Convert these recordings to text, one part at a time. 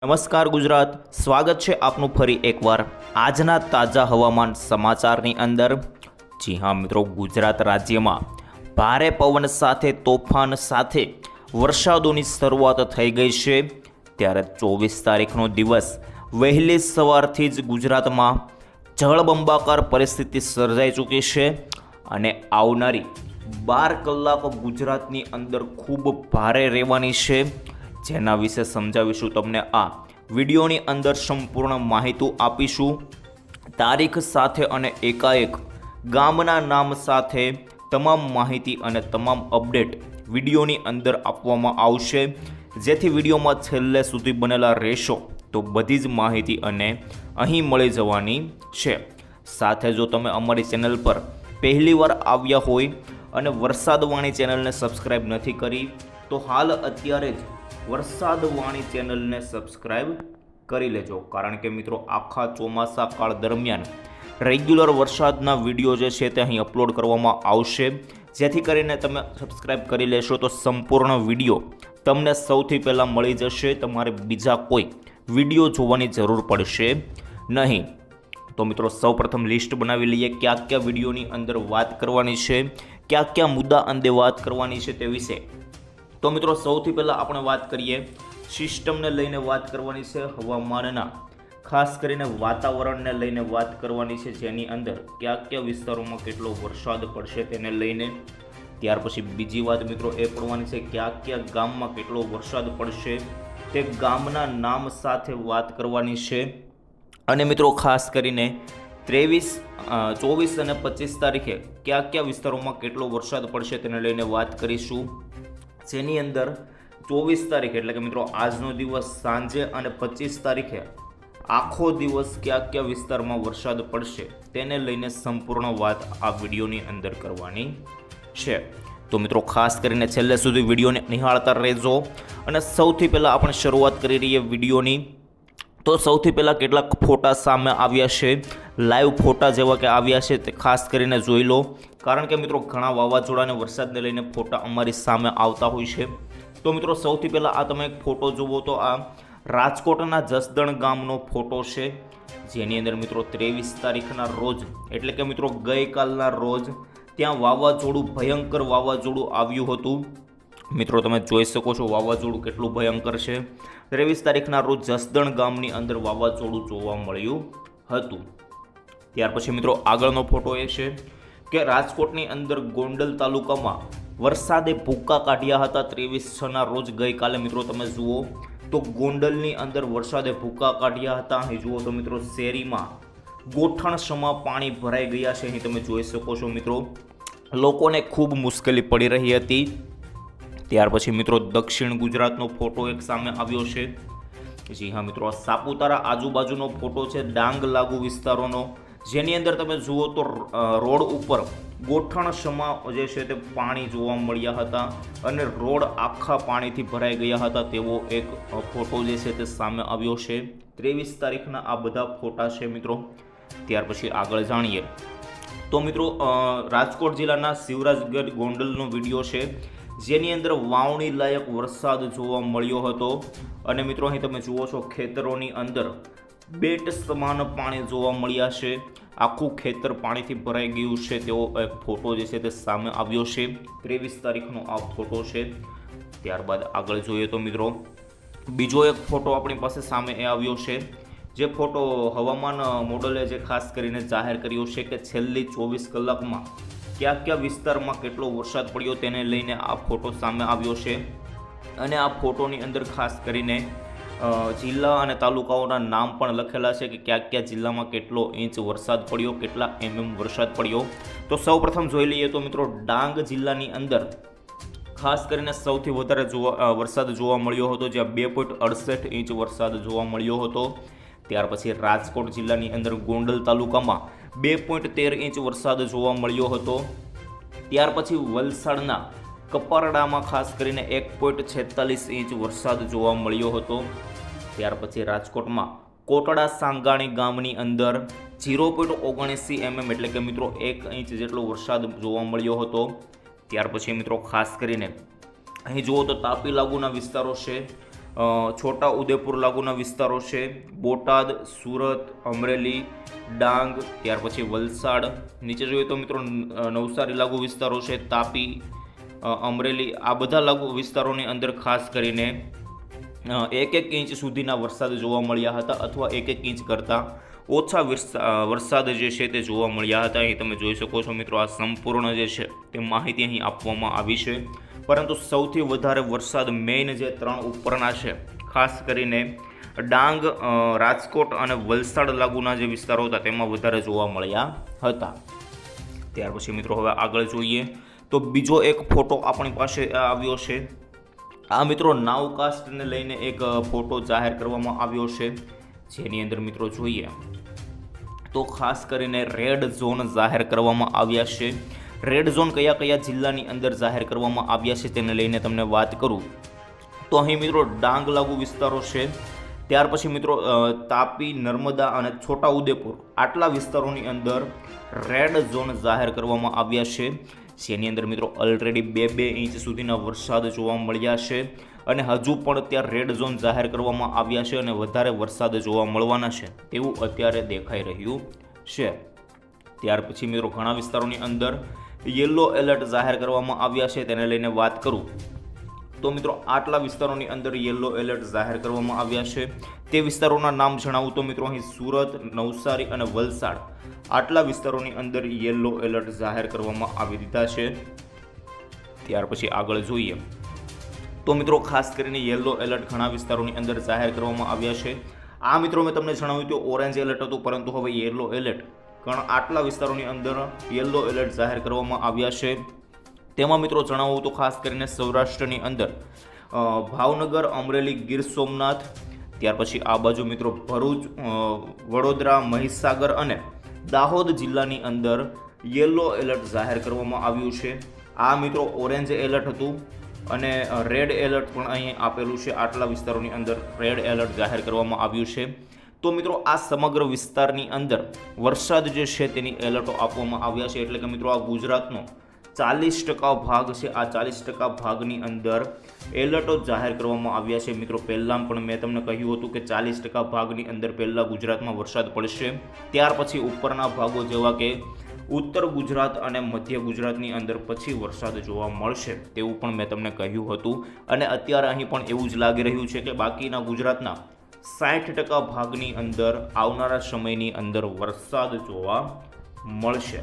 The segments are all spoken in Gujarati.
નમસ્કાર ગુજરાત, સ્વાગત છે આપનું ફરી એકવાર આજના તાજા હવામાન સમાચારની અંદર। જી હા મિત્રો, ગુજરાત રાજ્યમાં ભારે પવન સાથે તોફાન સાથે વરસાદોની શરૂઆત થઈ ગઈ છે। ત્યારે 24 તારીખનો દિવસ વહેલી સવારથી જ ગુજરાતમાં જળબંબાકાર પરિસ્થિતિ સર્જાઈ ચૂકી છે અને આવનારી 12 કલાક ગુજરાતની અંદર ખૂબ ભારે રહેવાની છે, જેના વિશે સમજાવીશું તમને આ વિડીયોની અંદર સંપૂર્ણ માહિતી આપીશું। તારીખ સાથે અને એકાએક ગામના નામ સાથે તમામ માહિતી અને તમામ અપડેટ વિડીયોની અંદર આપવામાં આવશે, જેથી વિડીયોમાં છેલ્લે સુધી બનેલા રહેશો તો બધી જ માહિતી અને અહીં મળી જવાની છે। સાથે જો તમે અમારી ચેનલ પર પહેલીવાર આવ્યા હોય અને વરસાદવાણી ચેનલને સબસ્ક્રાઈબ નથી કરી તો હાલ અત્યારે જ વરસાદવાણી ચેનલને સબસ્ક્રાઈબ કરી લેજો, કારણ કે મિત્રો આખા ચોમાસા કાળ દરમિયાન રેગ્યુલર વરસાદના વિડીયો જે છે તે અહીં અપલોડ કરવામાં આવશે, જેથી કરીને તમે સબસ્ક્રાઈબ કરી લેશો તો સંપૂર્ણ વિડીયો તમને સૌથી પહેલાં મળી જશે, તમારે બીજા કોઈ વિડીયો જોવાની જરૂર પડશે નહીં। તો મિત્રો સૌપ્રથમ લિસ્ટ બનાવી લઈએ કયા કયા વિડીયોની અંદર વાત કરવાની છે, કયા કયા મુદ્દા અંગે વાત કરવાની છે તે વિશે। તો મિત્રો સૌથી પહેલાં આપણે વાત કરીએ સિસ્ટમને લઈને વાત કરવાની છે, હવામાનના ખાસ કરીને વાતાવરણને લઈને વાત કરવાની છે, જેની અંદર કયા કયા વિસ્તારોમાં કેટલો વરસાદ પડશે તેને લઈને। ત્યાર પછી બીજી વાત મિત્રો એ પડવાની છે કયા કયા ગામમાં કેટલો વરસાદ પડશે તે ગામના નામ સાથે વાત કરવાની છે। અને મિત્રો ખાસ કરીને 23, 24 અને 25 તારીખે કયા કયા વિસ્તારોમાં કેટલો વરસાદ પડશે તેને લઈને વાત કરીશું, જેની અંદર 24 તારીખ એટલે કે મિત્રો આજનો દિવસ સાંજે અને 25 તારીખે આખો દિવસ કયા કયા વિસ્તારમાં વરસાદ પડશે તેને લઈને સંપૂર્ણ વાત આ વિડીયોની અંદર કરવાની છે। તો મિત્રો ખાસ કરીને છેલ્લે સુધી વિડીયોને નિહાળતા રહેજો। અને સૌથી પહેલાં આપણે શરૂઆત કરી રહીએ વિડીયોની। તો સૌથી પહેલાં કેટલાક ફોટા સામે આવ્યા છે, લાઈવ ફોટા જેવા કે આવ્યા છે તે ખાસ કરીને જોઈ લો, કારણ કે મિત્રો ઘણા વાવાઝોડા અને વરસાદને લઈને ફોટા અમારી સામે આવતા હોય છે। તો મિત્રો સૌથી પહેલાં આ તમે એક ફોટો જુઓ તો આ રાજકોટના જસદણ ગામનો ફોટો છે, જેની અંદર મિત્રો 23 તારીખના રોજ એટલે કે મિત્રો ગઈકાલના રોજ ત્યાં વાવાઝોડું, ભયંકર વાવાઝોડું આવ્યું હતું। મિત્રો તમે જોઈ શકો છો વાવાઝોડું કેટલું ભયંકર છે। 23 તારીખના રોજ જસદણ ગામની અંદર વાવાઝોડું જોવા મળ્યું હતું। ત્યાર પછી મિત્રો આગળનો ફોટો એ છે કે રાજકોટની અંદર ગોંડલ તાલુકામાં વરસાદે ભૂક્કા કાઢ્યા હતા 23/6ના રોજ ગઈકાલે। મિત્રો તમે જુઓ તો ગોંડલની અંદર વરસાદે ભૂક્કા કાઢ્યા હતા। અહીં જુઓ તો મિત્રો શેરીમાં ગોઠણસમાં પાણી ભરાઈ ગયા છે, અહીં તમે જોઈ શકો છો મિત્રો લોકોને ખૂબ મુશ્કેલી પડી રહી હતી। ત્યાર પછી મિત્રો દક્ષિણ ગુજરાતનો ફોટો એક સામે આવ્યો છે। જી હા મિત્રો, આ સાપુતારા આજુબાજુનો ફોટો છે ડાંગ લાગુ વિસ્તારોનો, જેની અંદર તમે જુઓ તો રોડ ઉપર ગોઠણસમાં જે છે તે પાણી જોવા મળ્યા હતા અને રોડ આખા પાણીથી ભરાઈ ગયા હતા તેવો એક ફોટો જે છે તે સામે આવ્યો છે। 23 તારીખના આ બધા ફોટા છે મિત્રો। ત્યાર પછી આગળ જાણીએ તો મિત્રો રાજકોટ જિલ્લાના શિવરાજગઢ ગોંડલનો વિડીયો છે, જેની અંદર વાવણી લાયક વરસાદ જોવા મળ્યો હતો અને મિત્રો અહીં તમે જુઓ છો ખેતરોની અંદર બેટ સમાન પાણી જોવા મળ્યા છે, આખું ખેતર પાણીથી ભરાઈ ગયું છે તેવો એક ફોટો જે છે તે સામે આવ્યો છે। 23 તારીખનો આ ફોટો છે। ત્યારબાદ આગળ જોઈએ તો મિત્રો બીજો એક ફોટો આપણી પાસે સામે એ આવ્યો છે, જે ફોટો હવામાન મોડલે જે ખાસ કરીને જાહેર કર્યો છે કે છેલ્લી 24 કલાકમાં કયા કયા વિસ્તારમાં કેટલો વરસાદ પડ્યો તેને લઈને આ ફોટો સામે આવ્યો છે। અને આ ફોટોની અંદર ખાસ કરીને જિલ્લા અને તાલુકાઓના નામ પણ લખેલા છે કે કયા કયા જિલ્લામાં કેટલો ઇંચ વરસાદ પડ્યો, કેટલા વરસાદ પડ્યો। તો સૌપ્રથમ જોઈ લઈએ તો મિત્રો ડાંગ જિલ્લાની અંદર ખાસ કરીને સૌથી વધારે વરસાદ જોવા મળ્યો હતો, જ્યાં 2.68 ઇંચ વરસાદ જોવા મળ્યો હતો। ત્યાર પછી રાજકોટ જિલ્લાની અંદર ગોંડલ તાલુકામાં 2.13 ઇંચ વરસાદ જોવા મળ્યો હતો। ત્યાર પછી વલસાડના કપરાડામાં ખાસ કરીને 1.46 ઇંચ વરસાદ જોવા મળ્યો હતો। ત્યાર પછી રાજકોટમાં કોટડા સાંગાણી ગામની અંદર 0.79 mm એટલે કે મિત્રો 1 ઇંચ જેટલો વરસાદ જોવા મળ્યો હતો। ત્યાર પછી મિત્રો ખાસ કરીને અહીં જુઓ તો તાપી લાગુના વિસ્તારો છે, છોટા ઉદેપુર લાગુના વિસ્તારો છે, બોટાદ, સુરત, અમરેલી, ડાંગ, ત્યાર પછી વલસાડ. નીચે જોઈએ તો મિત્રો નવસારી લાગુ વિસ્તારો છે, તાપી, અમરેલી, આ બધા લાગુ વિસ્તારોની અંદર ખાસ કરીને 1 ઇંચ સુધીના વરસાદ જોવા મળ્યા હતા અથવા 1 ઇંચ કરતાં ઓછા વરસાદ જે છે તે જોવા મળ્યા હતા. અહીં તમે જોઈ શકો છો મિત્રો, આ સંપૂર્ણ જે છે તે માહિતી અહીં આપવામાં આવી છે. પરંતુ સૌથી વધારે વરસાદ મેઇન જે 3 ઉપરના છે, ખાસ કરીને ડાંગ, રાજકોટ અને વલસાડ લાગુના જે વિસ્તારો હતા તેમાં વધારે જોવા મળ્યા હતા. ત્યાર પછી મિત્રો હવે આગળ જોઈએ તો બીજો એક ફોટો આપણી પાસે આવ્યો છે. આ મિત્રો નાવકાસ્ટને લઈને એક ફોટો જાહેર કરવામાં આવ્યો છે, જેની અંદર મિત્રો જોઈએ તો ખાસ કરીને રેડ ઝોન જાહેર કરવામાં આવ્યા છે. રેડ ઝોન કયા કયા જિલ્લાની અંદર જાહેર કરવામાં આવ્યા છે તેને લઈને તમને વાત કરું તો અહીં મિત્રો ડાંગ લાગુ વિસ્તારો છે, ત્યાર પછી મિત્રો તાપી, નર્મદા અને છોટા ઉદેપુર આટલા વિસ્તારોની અંદર રેડ ઝોન જાહેર કરવામાં આવ્યા છે, જેની અંદર મિત્રો ઓલરેડી 2 ઇંચ સુધીના વરસાદ જોવા મળ્યા છે અને હજુ પણ ત્યાં રેડ ઝોન જાહેર કરવામાં આવ્યા છે અને વધારે વરસાદ જોવા મળવાના છે તેવું અત્યારે દેખાઈ રહ્યું છે. ત્યાર પછી મિત્રો ઘણા વિસ્તારોની અંદર યલો એલર્ટ જાહેર કરવામાં આવ્યા છે, તેને લઈને વાત કરું તો મિત્રો આટલા વિસ્તારોની અંદર યલો એલર્ટ જાહેર કરવામાં આવ્યા છે. તે વિસ્તારોના નામ જણાવું તો મિત્રો અહીં સુરત, નવસારી અને વલસાડ આટલા વિસ્તારોની અંદર યલો એલર્ટ જાહેર કરવામાં આવી દીધા છે. ત્યાર પછી આગળ જોઈએ તો મિત્રો ખાસ કરીને યલો એલર્ટ ઘણા વિસ્તારોની અંદર જાહેર કરવામાં આવ્યા છે. આ મિત્રો મેં તમને જણાવ્યું તો ઓરેન્જ એલર્ટ હતું, પરંતુ હવે યલો એલર્ટ આટલા વિસ્તારોની અંદર યલો એલર્ટ જાહેર કરવામાં આવ્યા છે. તેમાં મિત્રો જણાવું તો ખાસ કરીને સૌરાષ્ટ્રની અંદર ભાવનગર, અમરેલી, ગીર સોમનાથ, ત્યાર પછી આ બાજુ મિત્રો ભરૂચ, વડોદરા, મહીસાગર અને દાહોદ જિલ્લાની અંદર યલો એલર્ટ જાહેર કરવામાં આવ્યું છે. આ મિત્રો ઓરેન્જ એલર્ટ હતું અને રેડ એલર્ટ પણ અહીં આપેલું છે. આટલા વિસ્તારોની અંદર રેડ એલર્ટ જાહેર કરવામાં આવ્યું છે. તો મિત્રો આ સમગ્ર વિસ્તારની અંદર વરસાદ જે છે તેની એલર્ટો આપવામાં આવ્યા છે. એટલે કે મિત્રો આ ગુજરાતનો 40% ભાગ છે. આ 40% ભાગની અંદર એલર્ટો જાહેર કરવામાં આવ્યા છે. મિત્રો પહેલાં પણ મેં તમને કહ્યું હતું કે 40% ભાગની અંદર પહેલાં ગુજરાતમાં વરસાદ પડશે, ત્યાર પછી ઉપરના ભાગો જેવા કે ઉત્તર ગુજરાત અને મધ્ય ગુજરાતની અંદર પછી વરસાદ જોવા મળશે તેવું પણ મેં તમને કહ્યું હતું. અને અત્યારે અહીં પણ એવું જ લાગી રહ્યું છે કે બાકીના ગુજરાતના 60% ભાગની અંદર આવનારા સમયની અંદર વરસાદ જોવા મળશે.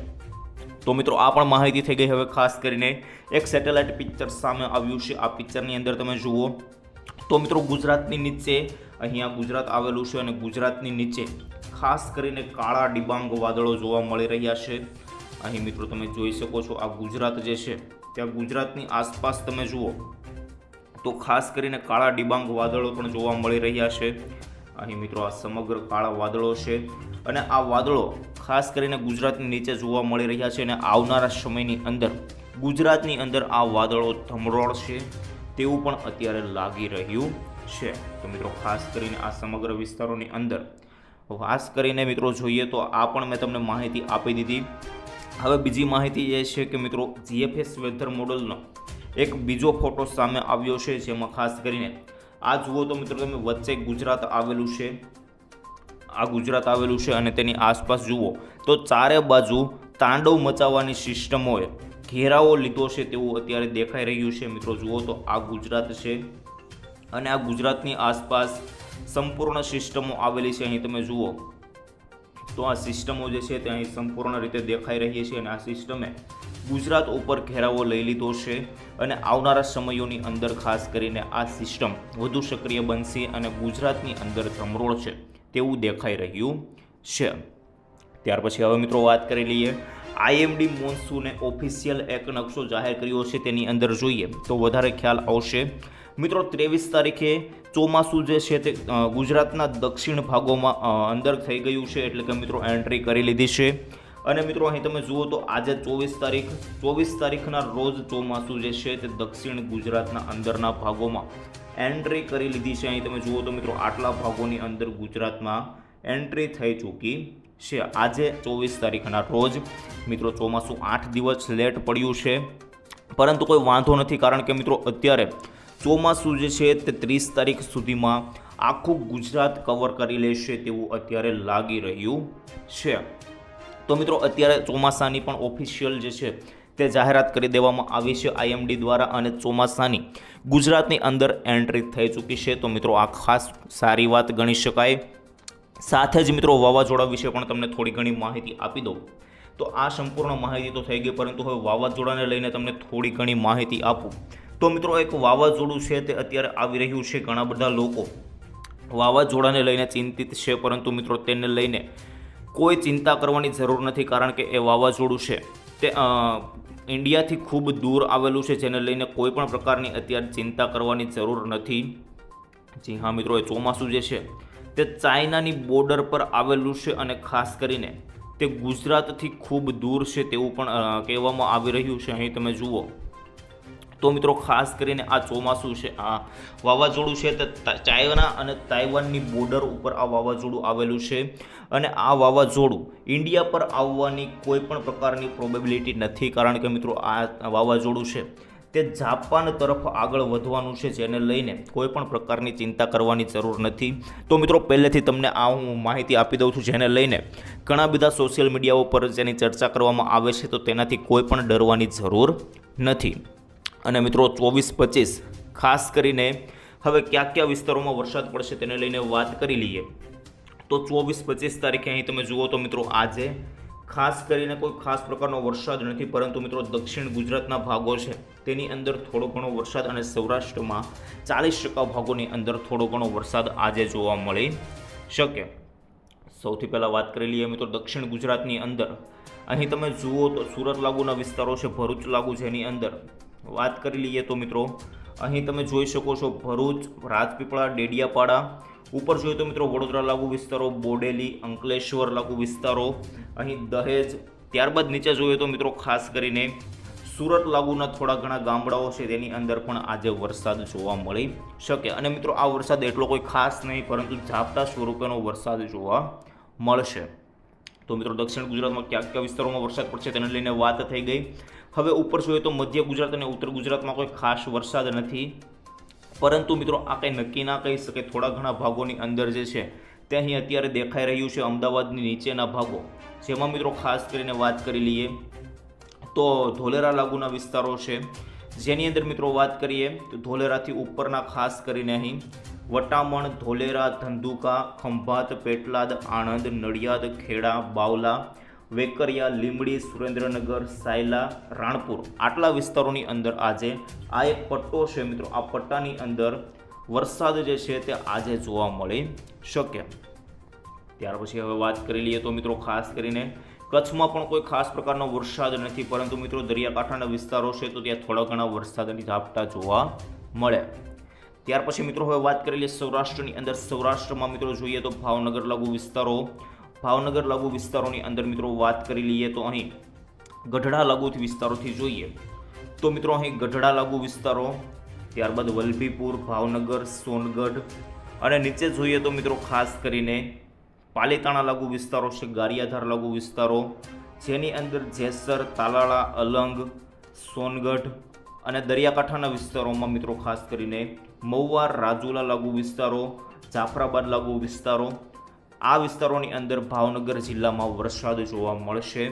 તો મિત્રો આ પણ માહિતી થઈ ગઈ. હવે ખાસ કરીને એક સેટેલાઇટ પિક્ચર સામે આવ્યું છે. આ પિક્ચરની અંદર તમે જુઓ તો મિત્રો ગુજરાતની નીચે અહીંયા ગુજરાત આવેલું છે અને ગુજરાતની નીચે ખાસ કરીને કાળા ડિબાંગ વાદળો જોવા મળી રહ્યા છે. અહીં મિત્રો તમે જોઈ શકો છો આ ગુજરાત જે છે ત્યાં ગુજરાતની આસપાસ તમે જુઓ તો ખાસ કરીને કાળા ડિબાંગ વાદળો પણ જોવા મળી રહ્યા છે. અહીં મિત્રો આ સમગ્ર કાળા વાદળો છે અને આ વાદળો ખાસ કરીને ગુજરાતની નીચે જોવા મળી રહ્યા છે અને આવનારા સમયની અંદર ગુજરાતની અંદર આ વાદળો ધમરોળશે તેવું પણ અત્યારે લાગી રહ્યું છે. તો મિત્રો ખાસ કરીને આ સમગ્ર વિસ્તારોની અંદર ખાસ કરીને મિત્રો જોઈએ તો આ પણ મેં તમને માહિતી આપી દીધી. હવે બીજી માહિતી એ છે કે મિત્રો જીએફએસ વેધર મોડલનો એક બીજો ફોટો સામે આવ્યો છે, જેમાં ખાસ કરીને આ જુઓ તો મિત્રો તમે વચ્ચે ગુજરાત આવેલું છે, આ ગુજરાત આવેલું છે અને તેની આસપાસ જુઓ તો ચારે બાજુ તાંડવ મચાવવાની સિસ્ટમોએ ઘેરાવો લીધો છે તેવું અત્યારે દેખાઈ રહ્યું છે. મિત્રો જુઓ તો આ ગુજરાત છે અને આ ગુજરાતની આસપાસ સંપૂર્ણ સિસ્ટમો આવેલી છે. અહીં તમે જુઓ તો આ સિસ્ટમો જે છે તે અહીં સંપૂર્ણ રીતે દેખાઈ રહી છે અને આ સિસ્ટમે ગુજરાત ઉપર ઘેરાવો લઈ લીધો છે અને આવનારા સમયોની અંદર ખાસ કરીને આ સિસ્ટમ વધુ સક્રિય બનશે અને ગુજરાતની અંદર ધમરોળ છે તેવું દેખાઈ રહ્યું છે. ત્યાર પછી હવે મિત્રો વાત કરી લઈએ આઈએમડી મોન્સૂને ઓફિશિયલ એક નકશો જાહેર કર્યો છે, તેની અંદર જોઈએ તો વધારે ખ્યાલ આવશે. મિત્રો 23 તારીખે ચોમાસું જે છે તે ગુજરાતના દક્ષિણ ભાગોમાં અંદર થઈ ગયું છે, એટલે કે મિત્રો એન્ટ્રી કરી લીધી છે. અને મિત્રો અહીં તમે જુઓ તો આજે 24 તારીખના રોજ ચોમાસું જે છે તે દક્ષિણ ગુજરાતના અંદરના ભાગોમાં એન્ટ્રી કરી લીધી છે. અહીં તમે જુઓ તો મિત્રો આટલા ભાગોની અંદર ગુજરાતમાં એન્ટ્રી થઈ ચૂકી છે. આજે 24 તારીખના રોજ મિત્રો ચોમાસું 8 દિવસ લેટ પડ્યું છે, પરંતુ કોઈ વાંધો નથી, કારણ કે મિત્રો અત્યારે ચોમાસું જે છે તે 30 તારીખ સુધીમાં આખું ગુજરાત કવર કરી લેશે તેવું અત્યારે લાગી રહ્યું છે. તો મિત્રો અત્યારે ચોમાસાની પણ ઓફિશિયલ જે છે તે જાહેરાત કરી દેવામાં આવી છે IMD દ્વારા અને ચોમાસાની ગુજરાતની અંદર એન્ટ્રી થઈ ચૂકી છે. તો મિત્રો આ ખાસ સારી વાત ગણી શકાય. સાથે જ મિત્રો વાવાઝોડા વિશે પણ તમને થોડી ઘણી માહિતી આપી દઉં. તો આ સંપૂર્ણ માહિતી તો થઈ ગઈ, પરંતુ હવે વાવાઝોડાને લઈને તમને થોડી ઘણી માહિતી આપું. તો મિત્રો એક વાવાઝોડું છે તે અત્યારે આવી રહ્યું છે. ઘણા બધા લોકો વાવાઝોડાને લઈને ચિંતિત છે, પરંતુ મિત્રો તેને લઈને કોઈ ચિંતા કરવાની જરૂર નથી, કારણ કે એ વાવાઝોડું છે તે ઇન્ડિયાથી ખૂબ દૂર આવેલું છે, જેને લઈને કોઈ પણ પ્રકારની અત્યારે ચિંતા કરવાની જરૂર નથી. જી હા મિત્રો, એ ચોમાસું જે છે તે ચાઇનાની બોર્ડર પર આવેલું છે અને ખાસ કરીને તે ગુજરાતથી ખૂબ દૂર છે તેવું પણ કહેવામાં આવી રહ્યું છે. અહીં તમે જુઓ તો મિત્રો ખાસ કરીને આ ચોમાસું છે, આ વાવાઝોડું છે તે ચાઇના અને તાઇવાનની બોર્ડર ઉપર આ વાવાઝોડું આવેલું છે અને આ વાવાઝોડું ઇન્ડિયા પર આવવાની કોઈ પણ પ્રકારની પ્રોબેબિલિટી નથી, કારણ કે મિત્રો આ વાવાઝોડું છે તે જાપાન તરફ આગળ વધવાનું છે, જેને લઈને કોઈ પણ પ્રકારની ચિંતા કરવાની જરૂર નથી. તો મિત્રો પહેલેથી તમને આ હું માહિતી આપી દઉં છું, જેને લઈને ઘણા બધા સોશિયલ મીડિયાઓ પર જેની ચર્ચા કરવામાં આવે છે, તો તેનાથી કોઈ પણ ડરવાની જરૂર નથી. અને મિત્રો 24-25 ખાસ કરીને હવે કયા કયા વિસ્તારોમાં વરસાદ પડશે તેને લઈને વાત કરી લઈએ. તો 24-25 તારીખે અહીં તમે જુઓ તો મિત્રો આજે ખાસ કરીને કોઈ ખાસ પ્રકારનો વરસાદ નથી, પરંતુ મિત્રો દક્ષિણ ગુજરાતના ભાગો છે તેની અંદર થોડો ઘણો વરસાદ અને સૌરાષ્ટ્રમાં 40% ભાગોની અંદર થોડો ઘણો વરસાદ આજે જોવા મળી શકે. સૌથી પહેલાં વાત કરી લઈએ મિત્રો દક્ષિણ ગુજરાતની અંદર. અહીં તમે જુઓ તો સુરત લાગુના વિસ્તારો છે, ભરૂચ લાગુ છે, એની અંદર વાત કરી લઈએ તો મિત્રો અહીં તમે જોઈ શકો છો ભરૂચ, રાજપીપળા, ડેડિયાપાડા. ઉપર જોઈએ તો મિત્રો વડોદરા લાગુ વિસ્તારો, બોડેલી, અંકલેશ્વર લાગુ વિસ્તારો, અહીં દહેજ. ત્યારબાદ નીચે જોઈએ તો મિત્રો ખાસ કરીને સુરત લાગુના થોડા ઘણા ગામડાઓ છે તેની અંદર પણ આજે વરસાદ જોવા મળી શકે. અને મિત્રો આ વરસાદ એટલો કોઈ ખાસ નહીં, પરંતુ ઝાપટા સ્વરૂપેનો વરસાદ જોવા મળશે. તો મિત્રો દક્ષિણ ગુજરાતમાં કયા કયા વિસ્તારોમાં વરસાદ પડશે તેને લઈને વાત થઈ ગઈ. હવે ઉપર જોઈએ તો મધ્ય ગુજરાત અને ઉત્તર ગુજરાતમાં કોઈ ખાસ વરસાદ નથી, પરંતુ મિત્રો આ કંઈ નક્કી ના કહી શકે. થોડા ઘણા ભાગોની અંદર જે છે તે અહીં અત્યારે દેખાઈ રહ્યું છે અમદાવાદની નીચેના ભાગો, જેમાં મિત્રો ખાસ કરીને વાત કરી લઈએ તો ધોલેરા લાગુના વિસ્તારો છે, જેની અંદર મિત્રો વાત કરીએ તો ધોલેરાથી ઉપરના ખાસ કરીને અહીં વટામણ, ધોલેરા, ધંધુકા, ખંભાત, પેટલાદ, આણંદ, નડિયાદ, ખેડા, બાવલા, વેકરિયા, લીંબડી, સુરેન્દ્રનગર, સાયલા, રાણપુર આટલા વિસ્તારોની અંદર આજે આ એક પટ્ટો છે મિત્રો, આ પટ્ટાની અંદર વરસાદ જે છે તે આજે જોવા મળી શકે. ત્યાર પછી હવે વાત કરી લઈએ તો મિત્રો ખાસ કરીને કચ્છમાં પણ કોઈ ખાસ પ્રકારનો વરસાદ નથી, પરંતુ મિત્રો દરિયાકાંઠાના વિસ્તારો છે તો ત્યાં થોડા ઘણા વરસાદની ઝાપટા જોવા મળે. ત્યાર પછી મિત્રો હવે વાત કરી લઈએ સૌરાષ્ટ્રની અંદર. સૌરાષ્ટ્રમાં મિત્રો જોઈએ તો ભાવનગર લાગુ વિસ્તારો, ભાવનગર લાગુ વિસ્તારોની અંદર મિત્રો વાત કરી લઈએ તો અહીં ગઢડા લાગુ વિસ્તારોથી જોઈએ તો મિત્રો અહીં ગઢડા લાગુ વિસ્તારો, ત્યારબાદ વલભીપુર, ભાવનગર, સોનગઢ અને નીચે જોઈએ તો મિત્રો ખાસ કરીને પાલીતાણા લાગુ વિસ્તારો છે, ગારિયાધાર લાગુ વિસ્તારો, જેની અંદર જેસર, તાલાળા, અલંગ, સોનગઢ અને દરિયાકાંઠાના વિસ્તારોમાં મિત્રો ખાસ કરીને મહુવા, રાજુલા લાગુ વિસ્તારો, જાફરાબાદ લાગુ વિસ્તારો. આ વિસ્તારોની અંદર ભાવનગર જિલ્લામાં વરસાદ જોવા મળશે.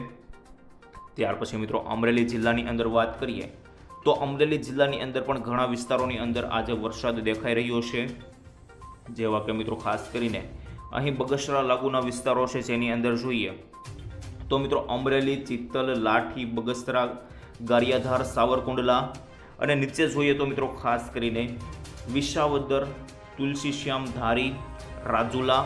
ત્યાર પછી મિત્રો અમરેલી જિલ્લાની અંદર વાત કરીએ તો અમરેલી જિલ્લાની અંદર પણ ઘણા વિસ્તારોની અંદર આજે વરસાદ દેખાઈ રહ્યો છે, જેવા કે મિત્રો ખાસ કરીને અહીં બગસરા લાગુના વિસ્તારો છે, જેની અંદર જોઈએ તો મિત્રો અમરેલી, ચિત્તલ, લાઠી, બગસરા, ગારિયાધાર, સાવરકુંડલા અને નીચે જોઈએ તો મિત્રો ખાસ કરીને વિસાવદર, તુલસીશ્યામ, ધારી, રાજુલા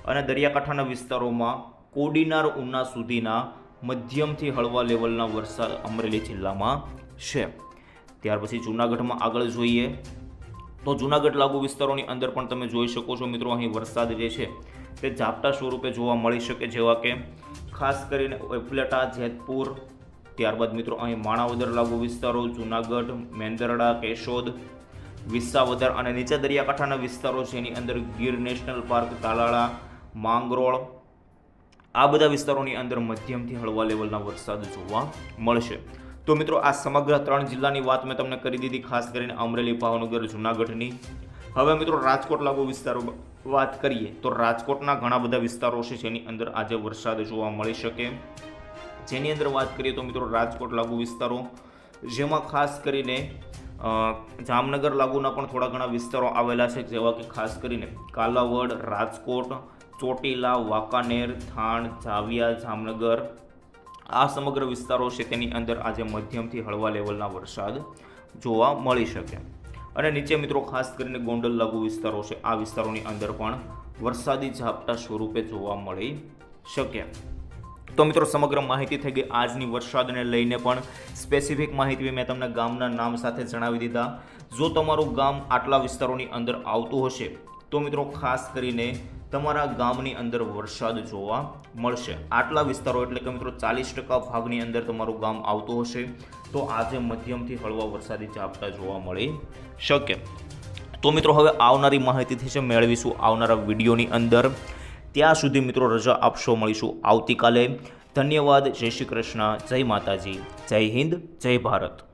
અને દરિયાકાંઠાના વિસ્તારોમાં કોડીનાર, ઉના સુધીના મધ્યમથી હળવા લેવલના વરસાદ અમરેલી જિલ્લામાં છે. ત્યાર પછી જૂનાગઢમાં આગળ જોઈએ તો જૂનાગઢ લાગુ વિસ્તારોની અંદર પણ તમે જોઈ શકો છો મિત્રો અહીં વરસાદ જે છે તે ઝાપટા સ્વરૂપે જોવા મળી શકે, જેવા કે ખાસ કરીને ઉપલેટા, જેતપુર, ત્યારબાદ મિત્રો અહીં માણાવદર લાગુ વિસ્તારો, જૂનાગઢ, મેંદરડા, કેશોદ, વિસાવદર અને નીચે દરિયાકાંઠાના વિસ્તારો જેની અંદર ગીર નેશનલ પાર્ક, તાલાળા, માંગરોળ આ બધા વિસ્તારોની અંદર મધ્યમથી હળવા લેવલના વરસાદ જોવા મળશે. તો મિત્રો આ સમગ્ર 3 જિલ્લાની વાત મેં તમને કરી દીધી, ખાસ કરીને અમરેલી, ભાવનગર, જૂનાગઢની. હવે મિત્રો રાજકોટ લાગુ વિસ્તારો વાત કરીએ તો રાજકોટના ઘણા બધા વિસ્તારો છે જેની અંદર આજે વરસાદ જોવા મળી શકે. જેની અંદર વાત કરીએ તો મિત્રો રાજકોટ લાગુ વિસ્તારો, જેમાં ખાસ કરીને જામનગર લાગુના પણ થોડા ઘણા વિસ્તારો આવેલા છે, જેવા કે ખાસ કરીને કાલાવડ, રાજકોટ, ચોટીલા, વાંકાનેર, થાણ, જાવિયા, જામનગર. આ સમગ્ર વિસ્તારો છે તેની અંદર આજે મધ્યમથી હળવા લેવલના વરસાદ જોવા મળી શકે. અને નીચે મિત્રો ખાસ કરીને ગોંડલ લાગુ વિસ્તારો છે, આ વિસ્તારોની અંદર પણ વરસાદી ઝાપટા સ્વરૂપે જોવા મળી શકે. તો મિત્રો સમગ્ર માહિતી થઈ ગઈ આજની વરસાદને લઈને, પણ સ્પેસિફિક માહિતી મેં તમને ગામના નામ સાથે જણાવી દીધા. જો તમારું ગામ આટલા વિસ્તારોની અંદર આવતું હશે તો મિત્રો ખાસ કરીને તમારા ગામની અંદર વરસાદ જોવા મળશે. આટલા વિસ્તારો એટલે કે મિત્રો 40% ભાગની અંદર તમારું ગામ આવતું હશે તો આજે મધ્યમથી હળવા વરસાદી ઝાપટા જોવા મળી શકે. તો મિત્રો હવે આવનારી માહિતીથી છે મેળવીશું આવનારા વિડીયોની અંદર. ત્યાં સુધી મિત્રો રજા આપશો, મળીશું આવતીકાલે. ધન્યવાદ. જય શ્રી કૃષ્ણ, જય માતાજી, જય હિન્દ, જય ભારત.